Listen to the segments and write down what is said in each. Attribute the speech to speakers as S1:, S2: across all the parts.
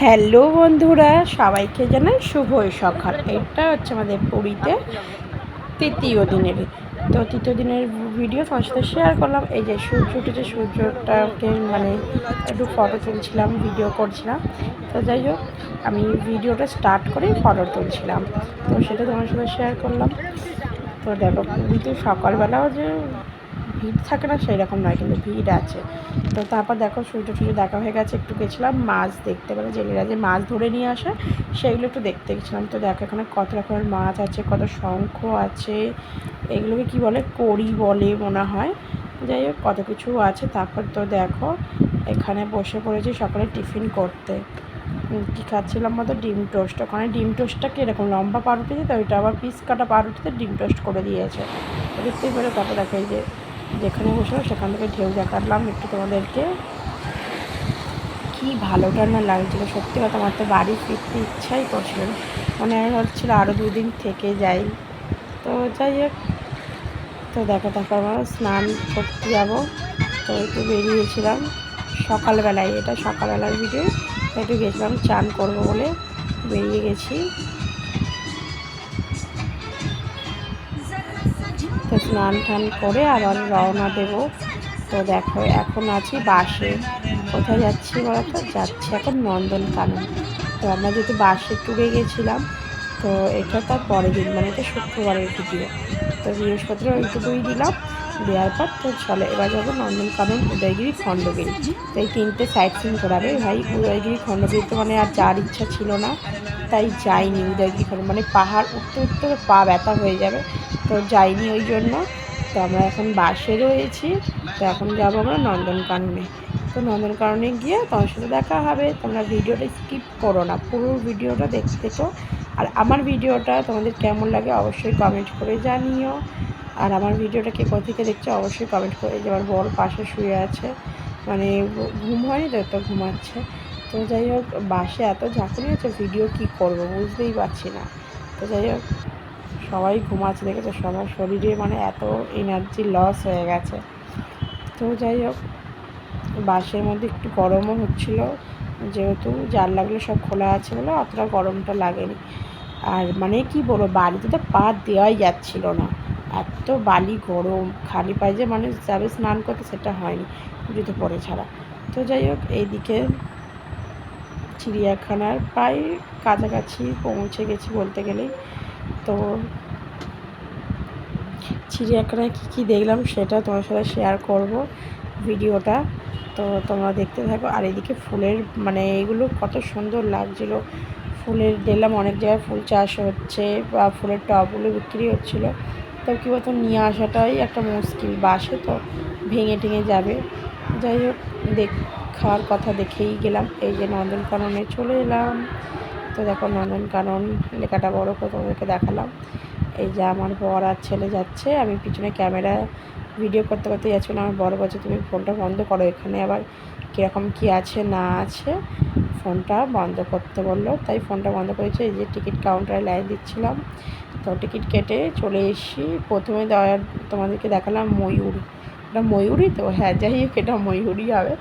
S1: Hello বন্ধুরা, সবাইকে জানাই শুভ সকাল। এটা হচ্ছে আমাদের পুরীতে তৃতীয় দিনের। তো তৃতীয় দিনের ভিডিও তোমার সাথে শেয়ার করলাম। এই যে সূর্য উঠেছে, সূর্যটাকে মানে একটু ফটো তুলছিলাম, ভিডিও করছিলাম। তো যাই হোক, আমি ভিডিওটা স্টার্ট করেই ফটো তুলছিলাম, তো সেটা তোমার সাথে শেয়ার করলাম। তো দেখো, পুরীতে সকালবেলাও যে ভিড় থাকে না সেই রকম নয়, কিন্তু ভিড় আছে। তো তারপর দেখো সূর্য দেখা হয়ে গেছে, একটু গেছিলাম মাছ দেখতে, মানে জেলেরা যে মাছ ধরে নিয়ে আসে সেগুলো একটু দেখতে গেছিলাম। তো দেখো এখানে কত রকমের মাছ আছে, কত শঙ্খ আছে, এগুলোকে কি বলে, কড়ি বলে মনে হয়। যাই হোক, কত কিছু আছে। তারপর তো দেখো এখানে বসে পড়েছি সকালে টিফিন করতে। কী খাচ্ছিলাম মতো, ডিম টোস্ট। ওখানে ডিম টোস্টটাকে এরকম লম্বা পাউরুটি দিতে, ওইটা আবার পিস কাটা পাউরুটিতে ডিম টোস্ট করে দিয়েছে। দেখতেই পেরে তারপর দেখো এই যে যেখানে বসে সেখান থেকে ঢেউ দেখালাম একটু তোমাদেরকে। কি ভালোটা না লাগছিলো, সত্যি কথা। আমার তো বাড়ি ফিরতে ইচ্ছাই করছিল না, মনে হচ্ছিলো আরও 2 দিন থেকে যাই। তো যাই হোক, তো দেখো তারপর আমরা স্নান করতে যাবো। তো একটু বেরিয়েছিলাম সকালবেলায়, এটা সকালবেলার ভিডিও। একটু গেছিলাম চান করবো বলে, বেরিয়ে গেছি। তো স্নান টান করে আবার রওনা দেব। তো দেখো এখন আছি বাসে। কোথায় যাচ্ছি বলতো, যাচ্ছি এখন নন্দনকানন। তো আমরা যেহেতু বাসে ট্যুরে গেছিলাম, তো এটা তার পরের দিন, মানে এটা শুক্রবারের ভিডিও। তো বৃহস্পতিবার ওইটুকুই দিলাম, দেওয়ার পর তো চলে এবার যাবো নন্দনকানন, উদয়গিরি, খণ্ডগিরি। তো এই 3টে সাইট সিন করাবে ভাই। উদয়গিরি খণ্ডগিরি তো মানে আর যাওয়ার ইচ্ছা ছিল না, তাই যাইনি। উদয়গিরি মানে পাহাড় উঠতে উঠতে পা ব্যথা হয়ে যাবে, তো যাইনি ওই জন্য। তো আমরা এখন বাসে রয়েছি। তো এখন যাবো আমরা নন্দনকাননে। তো নন্দনকাননে গিয়ে তোমার সাথে দেখা হবে। তোমরা ভিডিওটা স্কিপ করো না, পুরো ভিডিওটা দেখতে থেকো। আর আমার ভিডিওটা তোমাদের কেমন লাগে অবশ্যই কমেন্ট করে জানিও। আর আমার ভিডিওটা কে কোথা থেকে দেখছো অবশ্যই কমেন্ট করে। যে আমার বর পাশে শুয়ে আছে, মানে ঘুম হয়নি তো, তো ঘুমাচ্ছে। তো যাই হোক, বাসে এত ঝাঁকুনি আছে, ভিডিও কি করব বুঝতেই পারছি না। তো যাই হোক, সবাই ঘুমাচ্ছে, দেখেছো সবার শরীরে মানে এত এনার্জি লস হয়ে গেছে। তো যাই হোক, বাসের মধ্যে একটু গরমও হচ্ছিলো, যেহেতু জানলাগুলো সব খোলা আছে বলে অতটা গরমটা লাগেনি। আর মানে কি বলবো, বাড়িতে তো পা দেওয়াই যাচ্ছিল না, এত বালি গরম। খালি পায়ে যে মানুষ যাবে স্নান করতে সেটা হয়নি, জুতো পরে ছাড়া। তো যাই হোক, এইদিকে চিড়িয়াখানার প্রায় কাছাকাছি পৌঁছে গেছি বলতে গেলেই। তো চিড়িয়াখানায় কী কী দেখলাম সেটা তোমার সাথে শেয়ার করব ভিডিওটা। তো তোমরা দেখতে থাকো। আর এদিকে ফুলের মানে এইগুলো কত সুন্দর লাগছিলো। ফুলের দেখলাম অনেক জায়গায় ফুল চাষ হচ্ছে বা ফুলের টবগুলো বিক্রি হচ্ছিলো। তো কী বলতো, নিয়ে আসাটাই একটা মুশকিল, বাসে তো ভেঙে টেঙে যাবে। যাই হোক, দেখার কথা দেখেই গেলাম। এই যে নন্দনকাননে চলে এলাম। তো দেখো নন্দনকানন লেখাটা বড় করে তোমাদেরকে দেখালাম। এই যে আমার বর আর ছেলে যাচ্ছে, আমি পিছনে ক্যামেরা ভিডিও করতে করতে যাচ্ছিলাম। আমার বড় বলছে তুমি ফোনটা বন্ধ করো, এখানে আবার কীরকম কী আছে না আছে, ফোনটা বন্ধ করতে বললো, তাই ফোনটা বন্ধ করেছে। এই যে টিকিট কাউন্টারে লাইন দিচ্ছিলাম, তো টিকিট কেটে চলে এসেছি। প্রথমে তোমাদেরকে দেখালাম ময়ূর। এটা ময়ূরই তো, হ্যাঁ যাই হোক, এটা ময়ূরই হবে।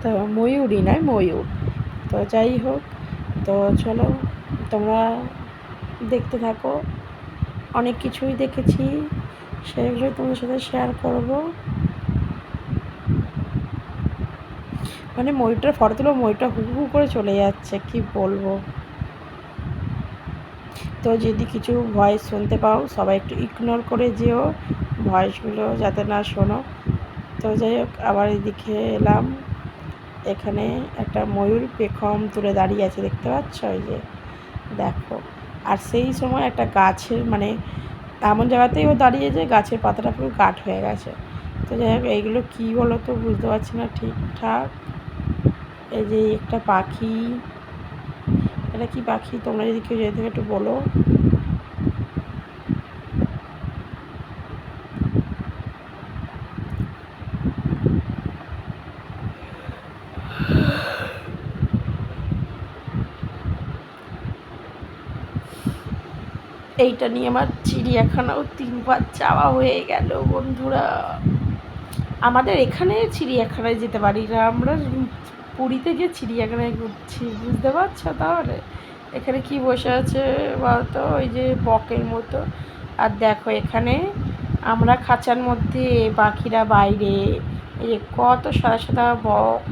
S1: তো ময়ূরই নয়, ময়ূর। তো যাই হোক, তো চলো তোমরা দেখতে থাকো। অনেক কিছুই দেখেছি, সেগুলো তোমার সাথে শেয়ার করব। মানে ময়ূরটার ফটো তুলো, ময়ূরটা হু হু করে চলে যাচ্ছে, কি বলবো। তো যদি কিছু ভয়েস শুনতে পাও সবাই একটু ইগনোর করে যেও, ভয়েসগুলো যাতে না শোনো। তো যাই হোক, আবার এদিকে এলাম। এখানে একটা ময়ূর পেখম তুলে দাঁড়িয়ে আছে, দেখতে পাচ্ছ এই যে, দেখো। আর সেই সময় একটা গাছের মানে এমন জায়গাতেই ও দাঁড়িয়ে যায়, গাছের পাতাটা পুরো কাঠ হয়ে গেছে। তো যাই হোক, এইগুলো কী বলো তো বুঝতে পারছি না ঠিকঠাক। এই যে একটা পাখি, এটা কি পাখি তোমরা যদি কেউ জেনে থাকে একটু বলো। এইটা নিয়ে আমার চিড়িয়াখানাও 3বার যাওয়া হয়ে গেল বন্ধুরা। আমাদের এখানে চিড়িয়াখানায় যেতে পারি না আমরা, পুরীতে গিয়ে চিড়িয়াখানায় ঘুরছি, বুঝতে পারছো তাহলে? এখানে কি বসে আছে বলতো, ওই যে বকের মতো। আর দেখো এখানে আমরা খাঁচার মধ্যে, পাখিরা বাইরে। এই যে কত সাদা সাদা বক,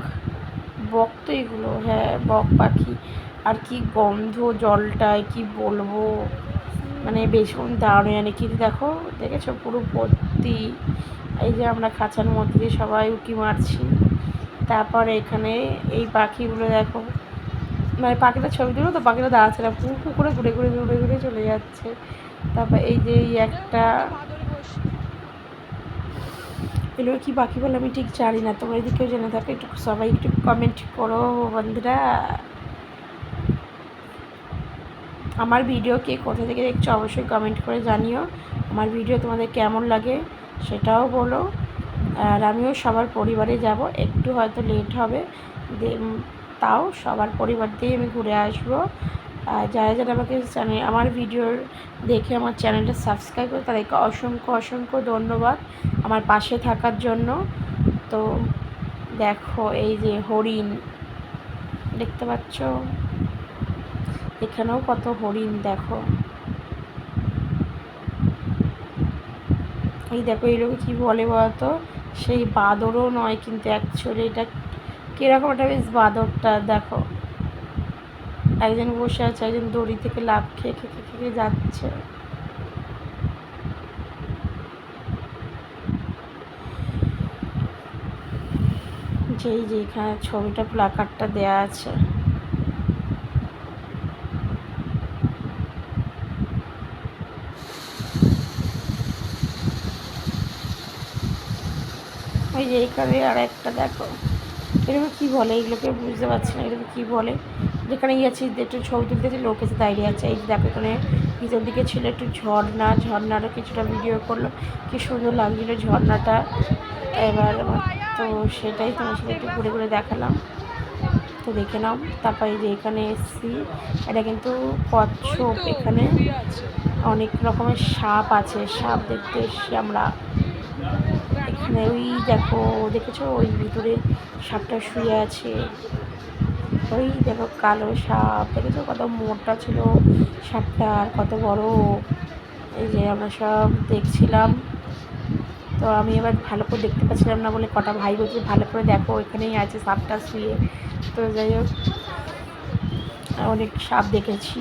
S1: বক তো এগুলো, হ্যাঁ বক পাখি। আর কি গন্ধ জলটায়, কি বলবো, মানে ভীষণ দারুণ। কিন্তু দেখো, দেখেছো পুরো ভর্তি। এই যে আমরা খাঁচার মধ্যে দিয়ে সবাই উঁকি মারছি। তারপরে এখানে এই পাখিগুলো দেখো, মানে পাখিটা ছবি তুলো তো, পাখিটা দাঁড়াচ্ছে না, পু করে ঘুরে ঘুরে ঘুরে ঘুরে চলে যাচ্ছে। তারপর এই যে এই একটা, এগুলো কি পাখি বলে আমি ঠিক জানি না, তোমরা যদি কেউ জেনে থাকো একটু সবাই একটু কমেন্ট করো বন্ধুরা। আমার ভিডিও কে কোথা থেকে দেখছো অবশ্যই কমেন্ট করে জানিও। আমার ভিডিও তোমাদের কেমন লাগে সেটাও বলো। আর আমিও সবার পরিবারে যাব, একটু হয়তো লেট হবে, তাও সবার পরিবার দিয়ে আমি ঘুরে আসবো। আর যারা যারা আমাকে আমার ভিডিওর দেখে আমার চ্যানেলটা সাবস্ক্রাইব করে, তাদেরকে অসংখ্য অসংখ্য ধন্যবাদ আমার পাশে থাকার জন্য। তো দেখো এই যে হরিণ দেখতে পাচ্ছ, এখানেও কত হরিণ দেখো। এই দেখো এরকম কী বলে বলতো, সেই বাঁদরও নয় কিন্তু অ্যাকচুয়ালি এটা কীরকম একটা বেশ বাঁদরটা দেখো, একজন বসে আছে, একজন দড়ি থেকে লাফ খেয়ে খেয়ে খেয়ে যাচ্ছে। যেই যে এখানে ছবিটা প্লাকার্ডটা দেয়া আছে। ওই যে এখানে আর একটা দেখো, এরকম কী বলে এগুলোকে বুঝতে পারছি না, এরকম কী বলে, যেখানে গিয়েছি একটু ছবি তুলতেছে, লোক এসে দাঁড়িয়ে আছে। এই দেখো এখানে ভিতর দিকে ছিল একটু ঝর্ণা, ঝর্ণারও কিছুটা ভিডিও করলো, কি সুন্দর লাগছিলো ঝর্ণাটা। এবার তো সেটাই তোমার সাথে একটু ঘুরে ঘুরে দেখালাম, তো দেখে নাও। তারপরে যে এখানে এসছি, এটা কিন্তু কচ্ছপ, এখানে অনেক রকমের সাপ আছে, সাপ দেখতে এসছি আমরা। এখানে ওই দেখো, দেখেছো ওই ভিতরে সাপটা শুয়ে আছে, ওই দেখো কালো সাপ, দেখেছো কত মোটা ছিল সাপটা আর কত বড়। এই যে আমরা সব দেখছিলাম, তো আমি এবার ভালো করে দেখতে পাচ্ছিলাম না বলে কটা ভাই বলছে ভালো করে দেখো, ওইখানেই আছে সাপটা শুয়ে। তো যাই হোক, অনেক সাপ দেখেছি।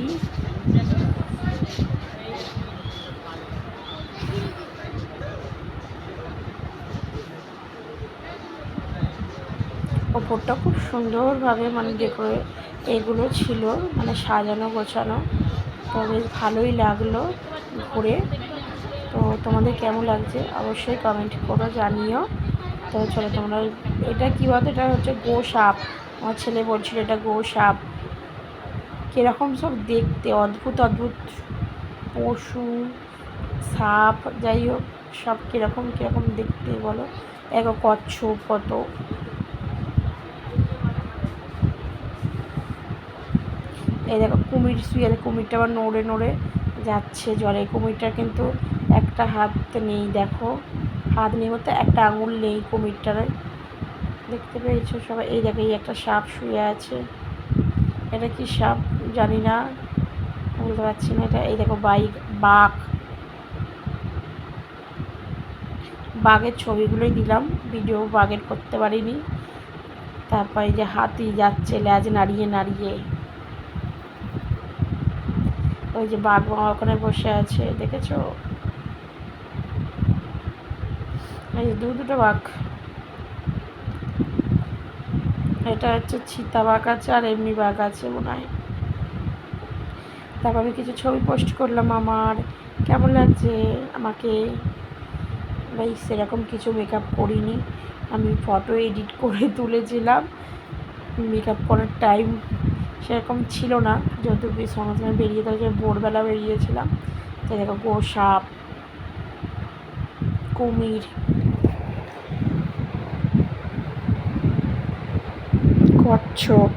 S1: ওপরটা খুব সুন্দরভাবে মানে এগুলো ছিল, মানে সাজানো গোছানো, তো বেশ ভালোই লাগলো ঘুরে। তো তোমাদের কেমন লাগছে অবশ্যই কমেন্ট করো, জানিও। তো চলো তোমরা, এটা কী বলতো, এটা হচ্ছে গোসাপ, আমার ছেলে বলছিল এটা গোসাপ। কীরকম সব দেখতে, অদ্ভুত অদ্ভুত পশু, সাপ, যাই হোক সব কীরকম কীরকম দেখতে বলো। দেখো কচ্ছপ কত, এই দেখো কুমির শুয়ে, কুমিরটা আবার নড়ে নড়ে যাচ্ছে জলে। কুমিরটার কিন্তু একটা হাত নেই, দেখো হাত নেই বলতে একটা আঙুল নেই কুমিরটার, দেখতে পেয়েছো সবাই? এই দেখো এই একটা সাপ শুয়ে আছে, এটা কি সাপ জানি না, বলতে পারছি না এটা। এই দেখো বাঘ, বাঘের ছবিগুলোই দিলাম, ভিডিও বাঘের করতে পারিনি। তারপর এই যে হাতি যাচ্ছে ল্যাজ নাড়িয়ে নাড়িয়ে, ওই যে বাঘ ওখানে বসে আছে দেখেছো, এই যে দুটো বাঘ, এটা হচ্ছে চিতা বাঘ আছে আর এমনি বাঘ আছে মনে হয়। তারপর আমি কিছু ছবি পোস্ট করলাম আমার, কেমন লাগছে আমাকে। ভাই সেরকম কিছু মেকআপ করিনি, আমি ফটো এডিট করে তুলেছিলাম, মেকআপ করার টাইম সেরকম ছিল না, যেহেতু সঙ্গে সঙ্গে বেরিয়ে তো ভোরবেলা বেরিয়েছিলাম। তো দেখো গোসাপ, কুমির, কচ্ছপ,